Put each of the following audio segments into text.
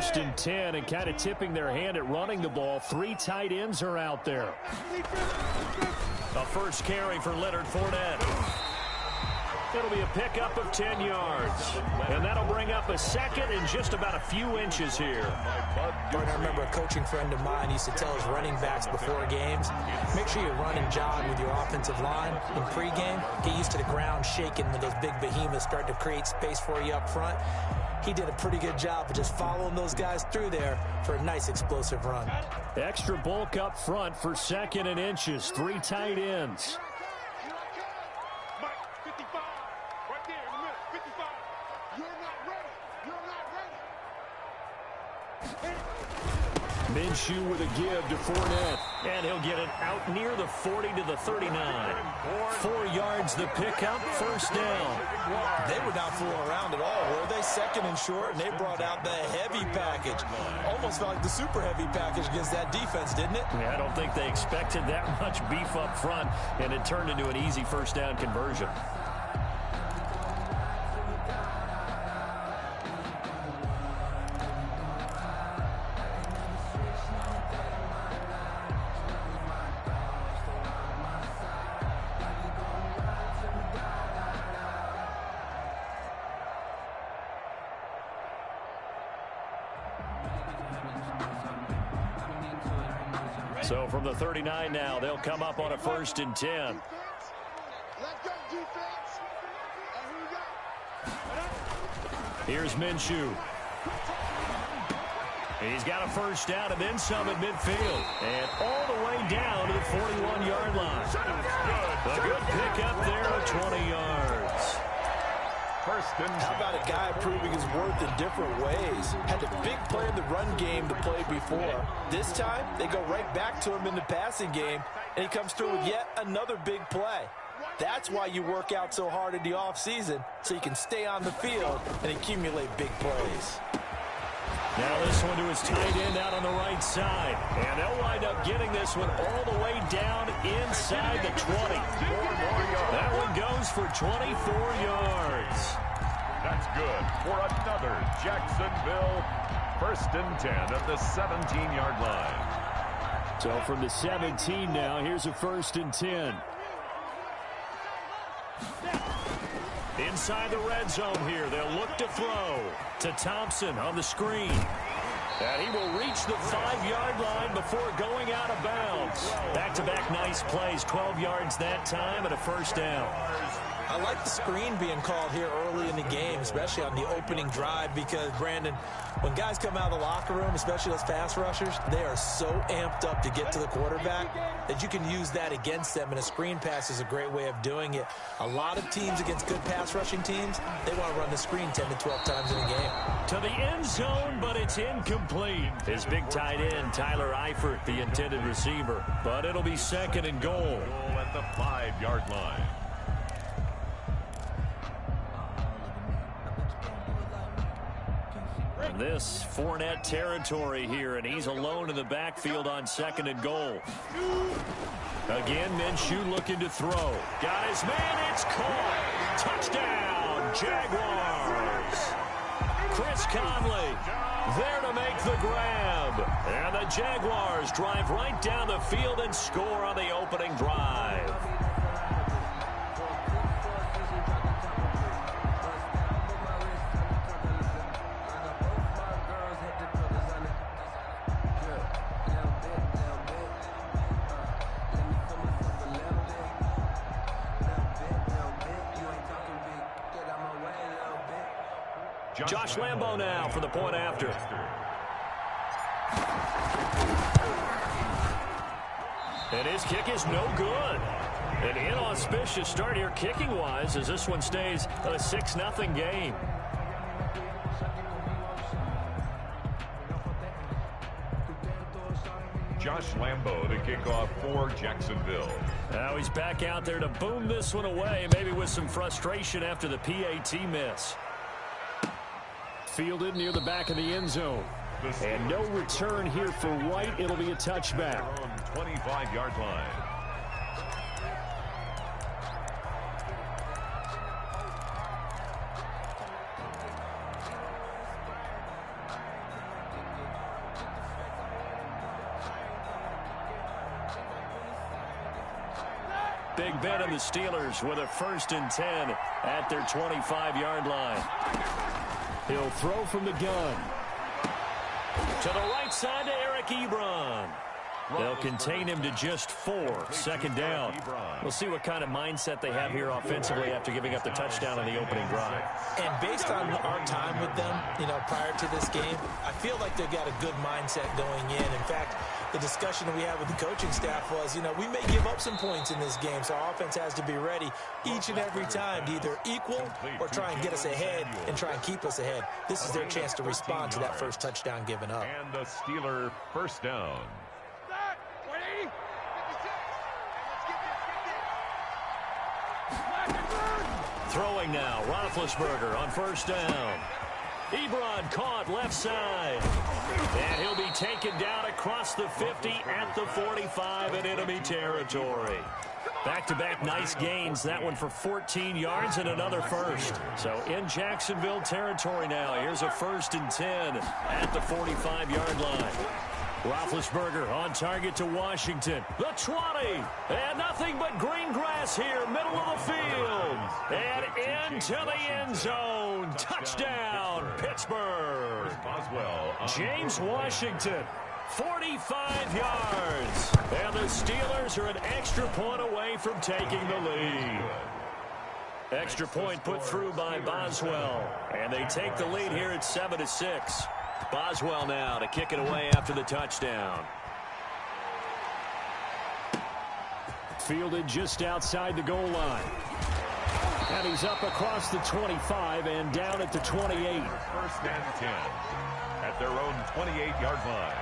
first and 10 and kind of tipping their hand at running the ball. 3 tight ends are out there. A first carry for Leonard Fournette. It'll be a pickup of 10 yards. And that'll bring up a second and just about a few inches here. I remember a coaching friend of mine used to tell his running backs before games, make sure you run and jog with your offensive line in pregame. Get used to the ground shaking when those big behemoths start to create space for you up front. He did a pretty good job of just following those guys through there for a nice explosive run. Extra bulk up front for second and inches. 3 tight ends. Minshew with a give to Fournette. And he'll get it out near the 40 to the 39. 4 yards the pickup, first down. They were not fooling around at all, were they? Second and short, and they brought out the heavy package. Almost felt like the super heavy package against that defense, didn't it? Yeah, I don't think they expected that much beef up front, and it turned into an easy first down conversion. So from the 39 now, they'll come up on a first and 10. Here's Minshew. He's got a first down and then some at midfield. And all the way down to the 41-yard line. A good pickup there of 20 yards. How about a guy proving his worth in different ways? Had a big play in the run game to play before. This time, they go right back to him in the passing game, and he comes through with yet another big play. That's why you work out so hard in the offseason, so you can stay on the field and accumulate big plays. Now this one to his tight end out on the right side. And they'll wind up getting this one all the way down inside the 20. That one goes for 24 yards. That's good for another Jacksonville first and 10 at the 17-yard line. So from the 17 now, here's a first and 10. Inside the red zone here, they'll look to throw to Thompson on the screen. And he will reach the 5-yard line before going out of bounds. Back-to-back nice plays, 12 yards that time and a first down. I like the screen being called here early in the game, especially on the opening drive, because, Brandon, when guys come out of the locker room, especially those pass rushers, they are so amped up to get to the quarterback that you can use that against them, and a screen pass is a great way of doing it. A lot of teams against good pass rushing teams, they want to run the screen 10 to 12 times in a game. To the end zone, but it's incomplete. His big tight end, Tyler Eifert, the intended receiver. But it'll be second and goal. At the 5-yard line. And this Fournette territory here, and he's alone in the backfield on second and goal. Again, Minshew looking to throw. Got his man, it's caught. Touchdown, Jaguars. Chris Conley there to make the grab. And the Jaguars drive right down the field and score on the opening drive. Josh Lambo now for the point after. And his kick is no good. An inauspicious start here kicking-wise as this one stays a 6-0 game. Josh Lambo to kick off for Jacksonville. Now he's back out there to boom this one away, maybe with some frustration after the PAT miss. Fielded near the back of the end zone. And no return here for White. It'll be a touchback. 25-yard line. Big Ben and the Steelers with a 1st and 10 at their 25-yard line. He'll throw from the gun. To the right side to Eric Ebron. They'll contain him to just 4. 2nd down. We'll see what kind of mindset they have here offensively after giving up the touchdown on the opening drive. And based on our time with them, prior to this game, I feel like they've got a good mindset going in. In fact, the discussion that we had with the coaching staff was, we may give up some points in this game, so our offense has to be ready each and every time to either equal or try and get us ahead and try and keep us ahead. This is their chance to respond to that first touchdown given up. And the Steeler 1st down. Throwing now, Roethlisberger on 1st down. Ebron caught left side. And he'll be taken down across the 50 at the 45 in enemy territory. Back-to-back nice gains. That one for 14 yards and another first. So in Jacksonville territory now. Here's a 1st and 10 at the 45-yard line. Roethlisberger on target to Washington. The 20. And nothing but green grass here, middle of the field. And into the end zone. Touchdown, Pittsburgh. James Washington, 45 yards. And the Steelers are an extra point away from taking the lead. Extra point put through by Boswell. And they take the lead here at 7-6. Boswell now to kick it away after the touchdown. Fielded just outside the goal line. And he's up across the 25 and down at the 28. 1st and 10 at their own 28-yard line.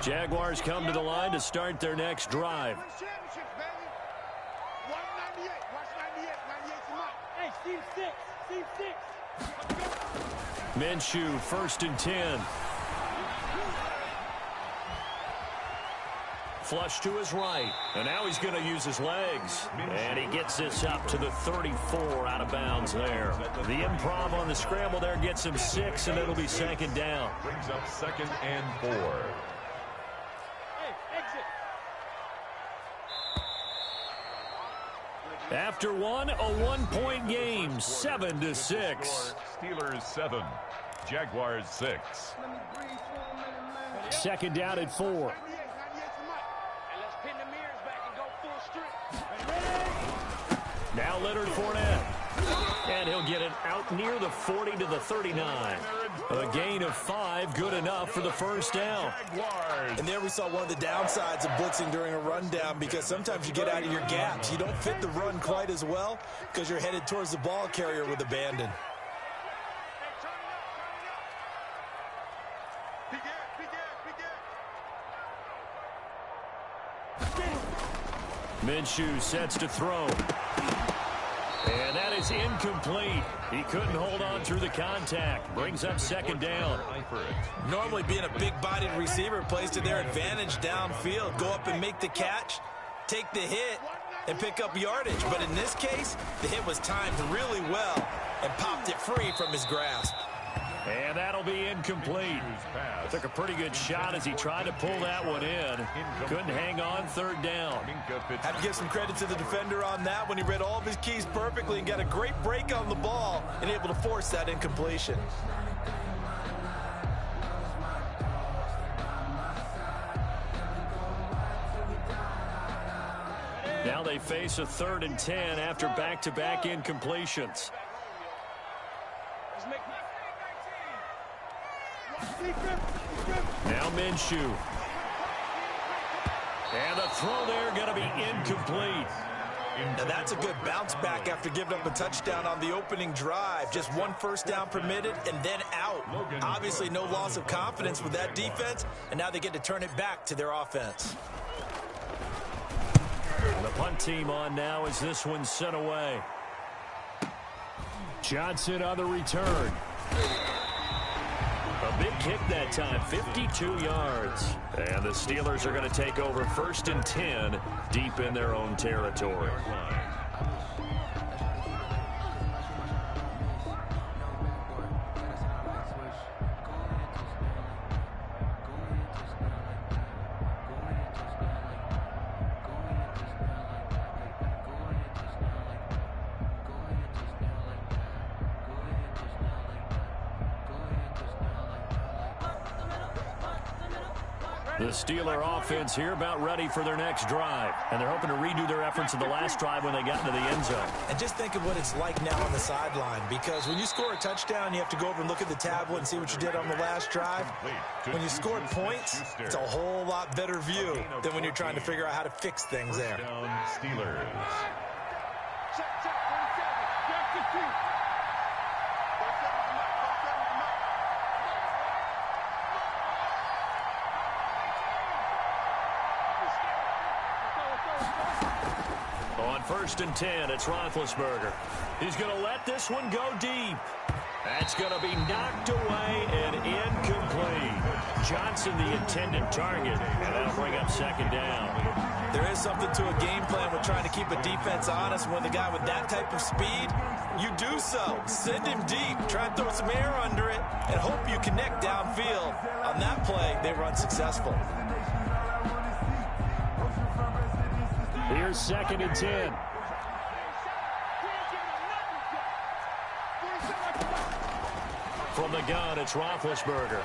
Jaguars come to the line to start their next drive. Minshew, 1st and 10. Flush to his right. And now he's going to use his legs. And he gets this up to the 34 out of bounds there. The improv on the scramble there gets him 6, and it'll be 2nd down. Brings up 2nd and 4. After one, a 1-point game, 7-6. Steelers 7, Jaguars 6. 2nd down at 4. Now Leonard Fournette. And he'll get it out near the 40 to the 39. A gain of 5, good enough for the 1st down. And there we saw one of the downsides of blitzing during a rundown, because sometimes you get out of your gaps. You don't fit the run quite as well because you're headed towards the ball carrier with abandon. Minshew sets to throw. And that is incomplete. He couldn't hold on through the contact. Brings up 2nd down. Normally being a big-bodied receiver plays to their advantage downfield. Go up and make the catch, take the hit, and pick up yardage. But in this case, the hit was timed really well and popped it free from his grasp. And that'll be incomplete. Took a pretty good shot as he tried to pull that one in. Couldn't hang on, 3rd down. Have to give some credit to the defender on that when he read all of his keys perfectly and got a great break on the ball and able to force that incompletion. Now they face a 3rd and 10 after back-to-back incompletions. Now Minshew. And the throw there going to be incomplete. Now that's a good bounce back after giving up a touchdown on the opening drive. Just 1 1st down permitted and then out. Obviously no loss of confidence with that defense, and now they get to turn it back to their offense. The punt team on now as this one's sent away. Johnson on the return. A big kick that time, 52 yards. And the Steelers are going to take over 1st and 10 deep in their own territory. The Steeler offense here about ready for their next drive. And they're hoping to redo their efforts in the last drive when they got into the end zone. And just think of what it's like now on the sideline, because when you score a touchdown, you have to go over and look at the tablet and see what you did on the last drive. When you score points, it's a whole lot better view than when you're trying to figure out how to fix things there. Steelers. On 1st and 10, it's Roethlisberger. He's going to let this one go deep. That's going to be knocked away and incomplete. Johnson, the intended target, and that'll bring up 2nd down. There is something to a game plan with trying to keep a defense honest. When the guy with that type of speed, you do so. Send him deep. Try and throw some air under it and hope you connect downfield. On that play, they were unsuccessful. Here's 2nd and 10. From the gun, it's Roethlisberger.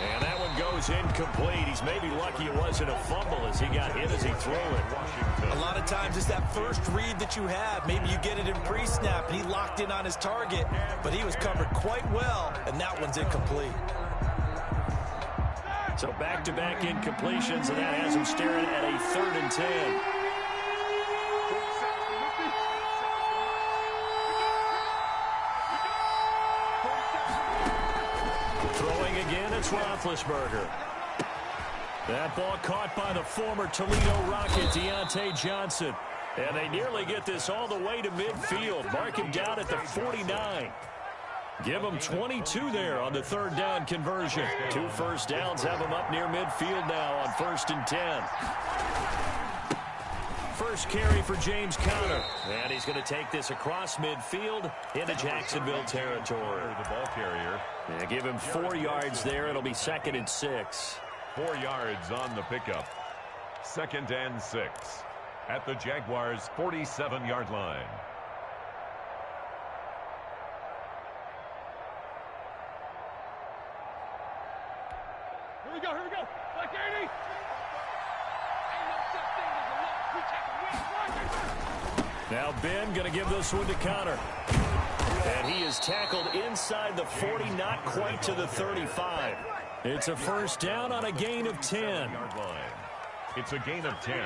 And that one goes incomplete. He's maybe lucky it wasn't a fumble as he got hit as he threw it. A lot of times it's that first read that you have. Maybe you get it in pre-snap, and he locked in on his target, but he was covered quite well, and that one's incomplete. So back-to-back incompletions, and that has him staring at a 3rd and 10. Throwing again, it's Roethlisberger. That ball caught by the former Toledo Rocket, Deontay Johnson. And they nearly get this all the way to midfield. Mark him down at the 49. Give him 22 there on the 3rd down conversion. 2 first downs have him up near midfield now on 1st and 10. First carry for James Conner. And he's going to take this across midfield into Jacksonville territory. The ball carrier. Yeah, give him 4 yards there. It'll be 2nd and 6. 4 yards on the pickup. 2nd and 6 at the Jaguars' 47-yard line. Here we go. Black 80. Now Ben going to give this one to Conner. And he is tackled inside the 40, not quite to the 35. It's a first down on a gain of 10. It's a gain of 10.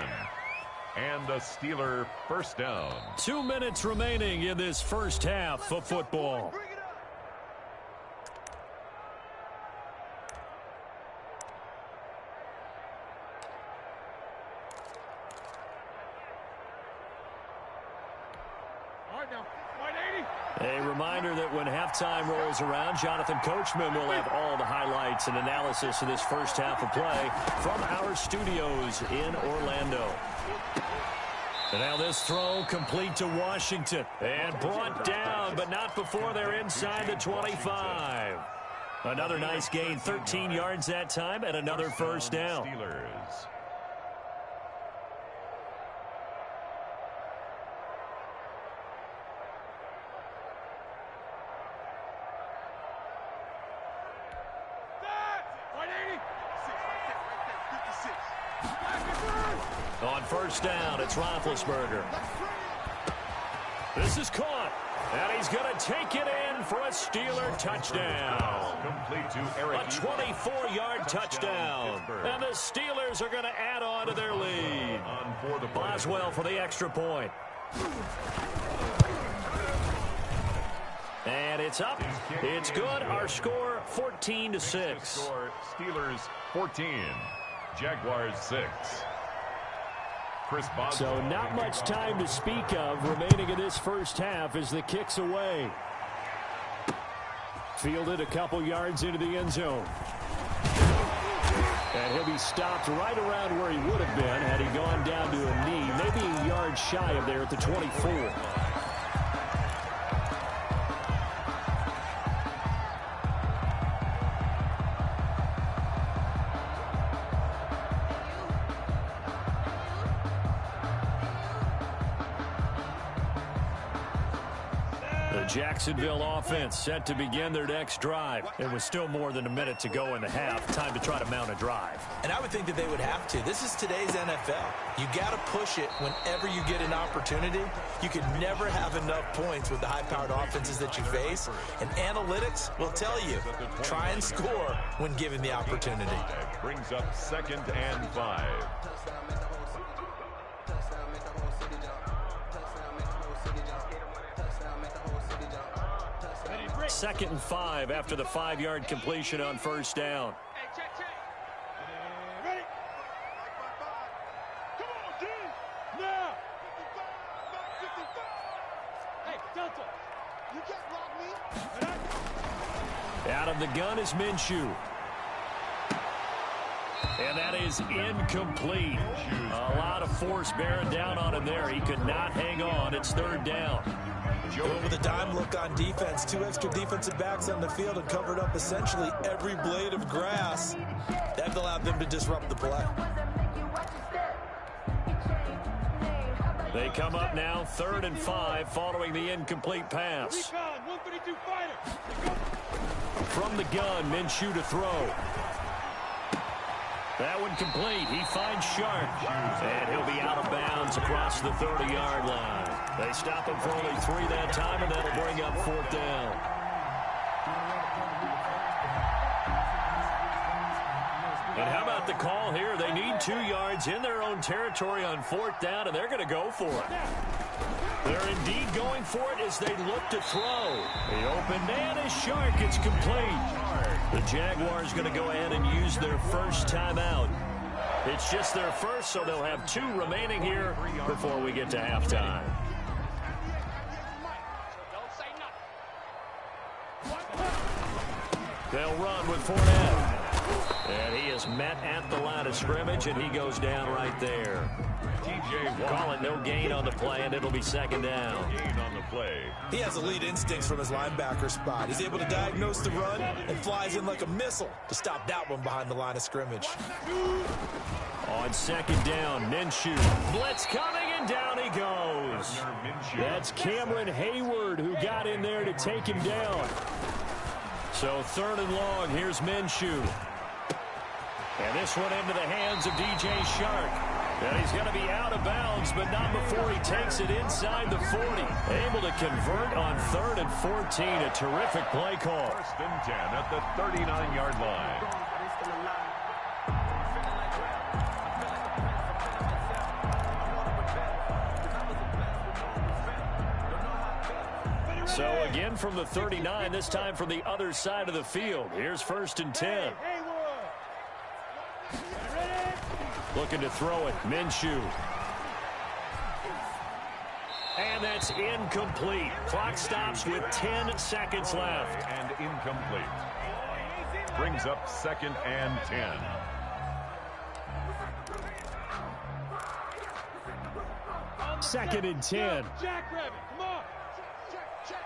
And a Steeler first down. 2 minutes remaining in this first half of football. A reminder that when halftime rolls around, Jonathan Coachman will have all the highlights and analysis of this first half of play from our studios in Orlando. And now this throw complete to Washington. And brought down, but not before they're inside the 25. Another nice gain, 13 yards that time, and another first down. Steelers. On first down, it's Roethlisberger. This is caught, and he's going to take it in for a Steeler touchdown. Complete to Eric. A 24-yard touchdown. And the Steelers are going to add on to their lead. Boswell for the extra point. And it's up. It's good. Our score, 14-6. Steelers 14, Jaguars 6. So not much time to speak of remaining in this first half as the kick's away. Fielded a couple yards into the end zone. And he'll be stopped right around where he would have been had he gone down to a knee, maybe a yard shy of there at the 24. Jacksonville offense set to begin their next drive. It was still more than a minute to go in the half. Time to try to mount a drive. And I would think that they would have to. This is today's NFL. You got to push it whenever you get an opportunity. You can never have enough points with the high-powered offenses that you face. And analytics will tell you, try and score when given the opportunity. Brings up 2nd and 5. 2nd and 5 after the 5-yard completion on first down. Hey, check. Ready? Come on, D. Now. Hey, Delta. You can't block me. Out of the gun is Minshew. And that is incomplete. A lot of force bearing down on him there. He could not hang on. It's 3rd down. With a dime look on defense, 2 extra defensive backs on the field and covered up essentially every blade of grass. That allowed them to disrupt the play. They come up now 3rd and 5 following the incomplete pass. From the gun, Minshew to throw. That one complete. He finds Sharp. And he'll be out of bounds across the 30-yard line. They stop him for only 3 that time, and that'll bring up 4th down. And how about the call here? They need 2 yards in their own territory on 4th down, and they're going to go for it. They're indeed going for it as they look to throw. The open man is Shark. It's complete. The Jaguars going to go ahead and use their first timeout. It's just their first, so they'll have 2 remaining here before we get to halftime. They'll run with Fournette. And he is met at the line of scrimmage, and he goes down right there. Call it no gain on the play, and it'll be 2nd down. Gain on the play. He has elite instincts from his linebacker spot. He's able to diagnose the run and flies in like a missile to stop that one behind the line of scrimmage. On 2nd down, Minshew. Blitz coming, and down he goes. That's Cameron Hayward who got in there to take him down. So 3rd and long, here's Minshew. And this one into the hands of DJ Shark. And he's going to be out of bounds, but not before he takes it inside the 40. Able to convert on 3rd and 14. A terrific play call. 1st and 10 at the 39-yard line. So again from the 39, this time from the other side of the field. Here's 1st and 10. Looking to throw it, Minshew. And that's incomplete. Clock stops with 10 seconds left. And incomplete. Brings up 2nd and 10. Second and 10. Jackrabbit, come on. Check.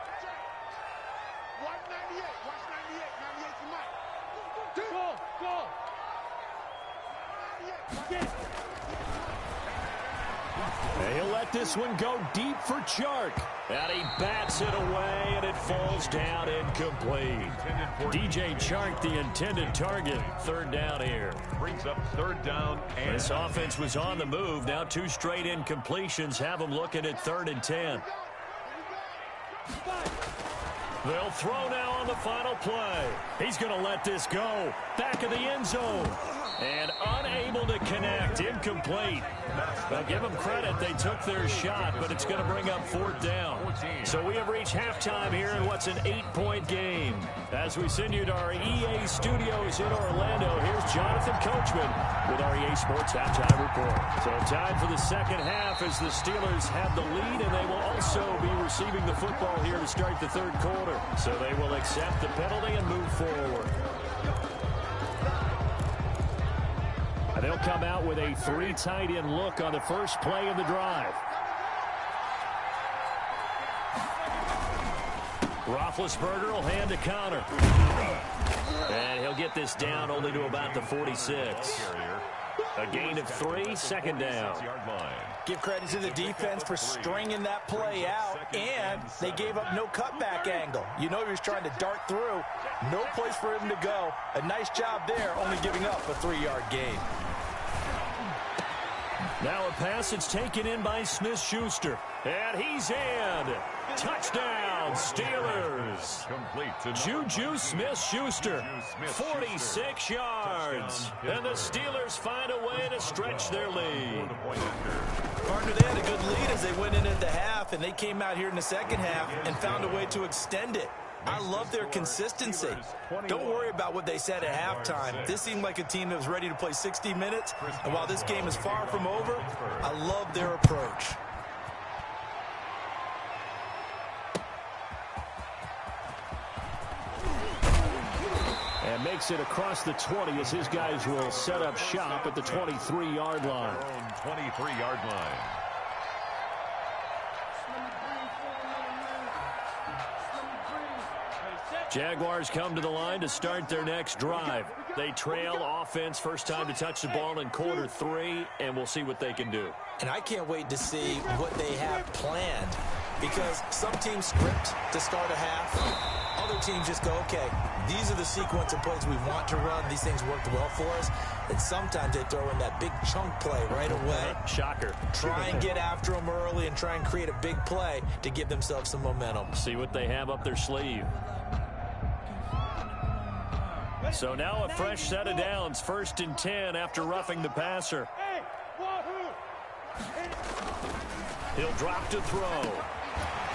Watch 98. Watch 98. 98 to Mike. Go. He'll let this one go deep for Chark. And he bats it away, and it falls down incomplete. DJ Chark, the intended target. 3rd down here. Brings up 3rd down. And this offense was on the move. Now 2 straight incompletions have them looking at 3rd and 10. They'll throw now on the final play. He's going to let this go. Back of the end zone. And unable to connect. Incomplete. Now give them credit. They took their shot, but it's going to bring up 4th down. So we have reached halftime here in what's an 8-point game. As we send you to our EA studios in Orlando, here's Jonathan Coachman with our EA Sports Halftime Report. So time for the second half as the Steelers have the lead, and they will also be receiving the football here to start the 3rd quarter. shoulder. So they will accept the penalty and move forward. They'll come out with a 3 tight end look on the first play of the drive. Roethlisberger will hand to Connor. And he'll get this down only to about the 46. A gain of 3, second down. Give credit to the defense for stringing that play out, and they gave up no cutback angle. You know he was trying to dart through. No place for him to go. A nice job there, only giving up a 3-yard gain. Now a pass that's taken in by Smith-Schuster. And he's in. Touchdown, Steelers. Juju Smith-Schuster, 46 yards. And the Steelers find a way to stretch their lead. Partner, they had a good lead as they went in at the half, and they came out here in the second half and found a way to extend it. I love their consistency. Don't worry about what they said at halftime. This seemed like a team that was ready to play 60 minutes, and while this game is far from over, I love their approach. And makes it across the 20 as his guys will set up shop at the 23-yard line. 23-yard line. Jaguars come to the line to start their next drive. They trail offense, first time to touch the ball in quarter 3, and we'll see what they can do. And I can't wait to see what they have planned, because some teams script to start a half. Other teams just go, okay, these are the sequence of plays we want to run. These things worked well for us. And sometimes they throw in that big chunk play right away. Shocker. Try and get after them early and try and create a big play to give themselves some momentum. See what they have up their sleeve. So now a fresh set of downs, 1st and 10 after roughing the passer. He'll drop to throw.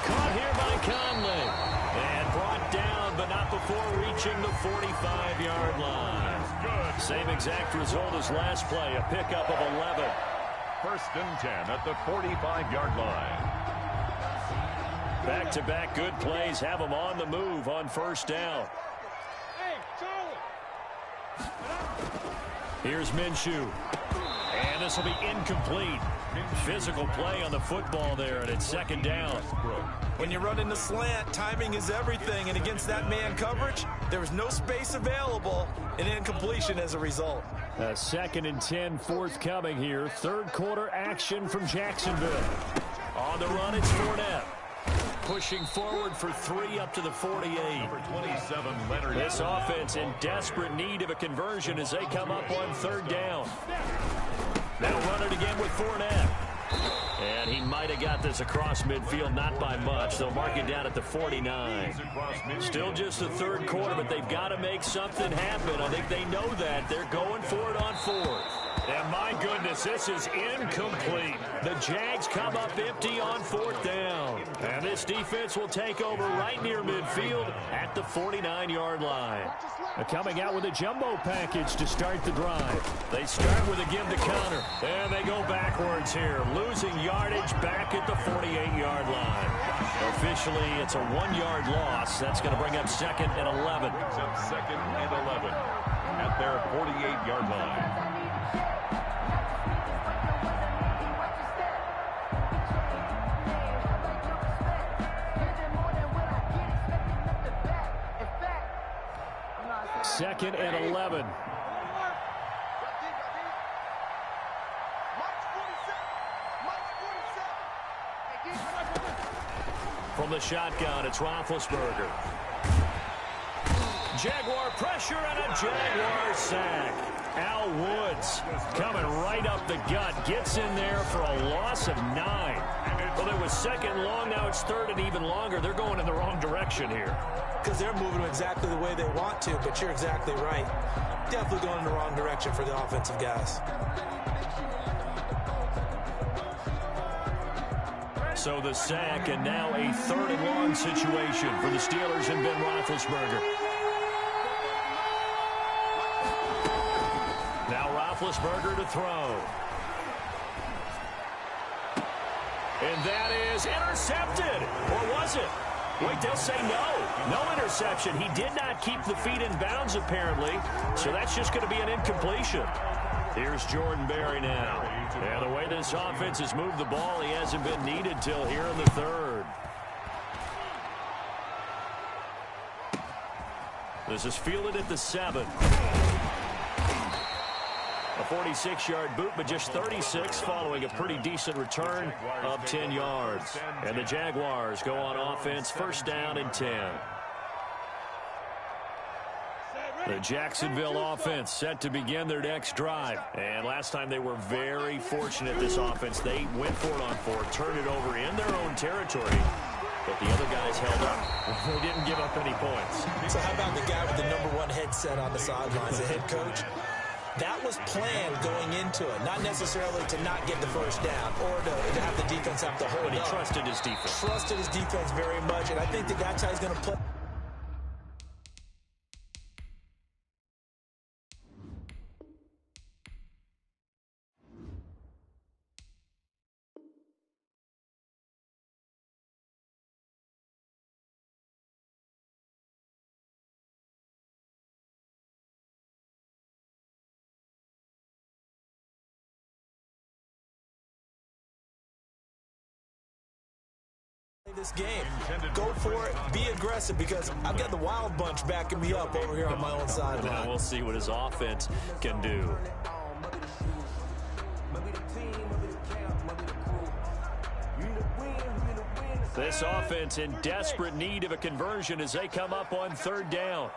Caught here by Conley. And brought down, but not before reaching the 45-yard line. Same exact result as last play, a pickup of 11. 1st and 10 at the 45-yard line. Back-to-back good plays have them on the move on 1st down. Here's Minshew. And this will be incomplete. Physical play on the football there, and it's 2nd down. When you run in the slant, timing is everything, and against that man coverage, there was no space available, and incompletion as a result. 2nd and 10 forthcoming here. 3rd quarter action from Jacksonville. On the run, it's Fournette. Pushing forward for 3 up to the 48. Number 27, Leonard. This offense in desperate need of a conversion as they come up on 3rd down. Now run it again with Fournette. And he might have got this across midfield, not by much. They'll mark it down at the 49. Still just the 3rd quarter, but they've got to make something happen. I think they know that. They're going for it on 4th. And my goodness, this is incomplete. The Jags come up empty on 4th down. And this defense will take over right near midfield at the 49-yard line. Coming out with a jumbo package to start the drive. They start with a give to Connor. And they go backwards here, losing yardage back at the 48-yard line. Officially, it's a 1-yard loss. That's going to bring up 2nd and 11. Brings up 2nd and 11 at their 48-yard line. Second and 11. From the shotgun, it's Roethlisberger. Jaguar pressure and a Jaguar sack. Al Woods coming right up the gut. Gets in there for a loss of 9. Well, it was 2nd long. Now it's 3rd and even longer. They're going in the wrong direction here. Because they're moving exactly the way they want to, but you're exactly right. Definitely going in the wrong direction for the offensive guys. So the sack, and now a 3rd and long situation for the Steelers and Ben Roethlisberger. Now Roethlisberger to throw. And that is intercepted. Or was it? Wait, they'll say no. No interception. He did not keep the feet in bounds, apparently. So that's just going to be an incompletion. Here's Jordan Berry now. And the way this offense has moved the ball, he hasn't been needed till here in the third. This is fielded at the 7. A 46-yard boot, but just 36 following a pretty decent return of 10 yards. And the Jaguars go on offense, first down and 10. The Jacksonville offense set to begin their next drive. And last time they were very fortunate, this offense. They went for it on 4, turned it over in their own territory. But the other guys held up. They didn't give up any points. So how about the guy with the #1 headset on the sidelines, the head coach? That was planned going into it, not necessarily to not get the first down or to have the defense have to hold up. But he trusted his defense. Trusted his defense very much, and I think that's how he's going to play. This game. Go for it. Be aggressive, because I've got the wild bunch backing me up over here on my own sideline. We'll see what his offense can do. This offense in desperate need of a conversion as they come up on third down.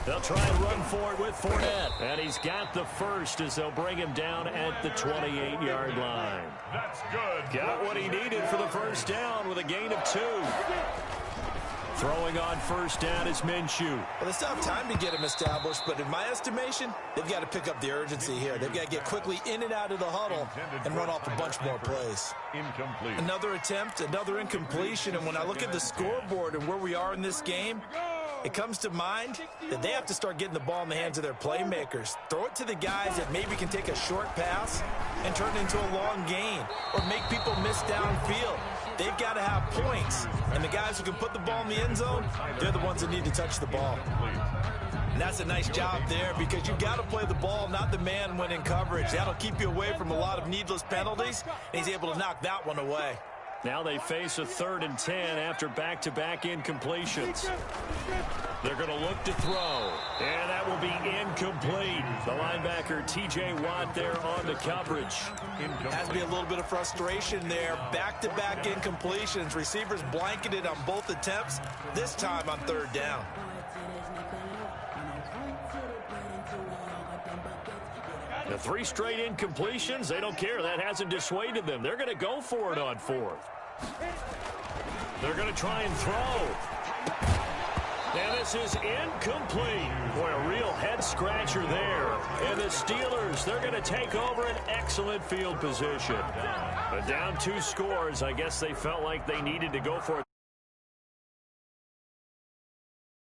They'll try and run for it with Fournette. And he's got the first as they'll bring him down at the 28-yard line. That's good. Got what he needed for the first down with a gain of 2. Throwing on first down is Minshew. Well, they still have time to get him established, but in my estimation, they've got to pick up the urgency here. They've got to get quickly in and out of the huddle and run off a bunch more plays. Incomplete. Another attempt, another incompletion, and when I look at the scoreboard and where we are in this game, it comes to mind that they have to start getting the ball in the hands of their playmakers. Throw it to the guys that maybe can take a short pass and turn it into a long gain or make people miss downfield. They've got to have points, and the guys who can put the ball in the end zone, they're the ones that need to touch the ball. And that's a nice job there, because you've got to play the ball, not the man when in coverage. That'll keep you away from a lot of needless penalties, and he's able to knock that one away. Now they face a 3rd and 10 after back-to-back incompletions. They're going to look to throw, and that will be incomplete. The linebacker, T.J. Watt, there on the coverage. Has to be a little bit of frustration there. Back-to-back incompletions. Receivers blanketed on both attempts, this time on 3rd down. The 3 straight incompletions, they don't care. That hasn't dissuaded them. They're going to go for it on 4th. They're going to try and throw. And this is incomplete. Boy, a real head-scratcher there. And the Steelers, they're going to take over an excellent field position. But down 2 scores, I guess they felt like they needed to go for it.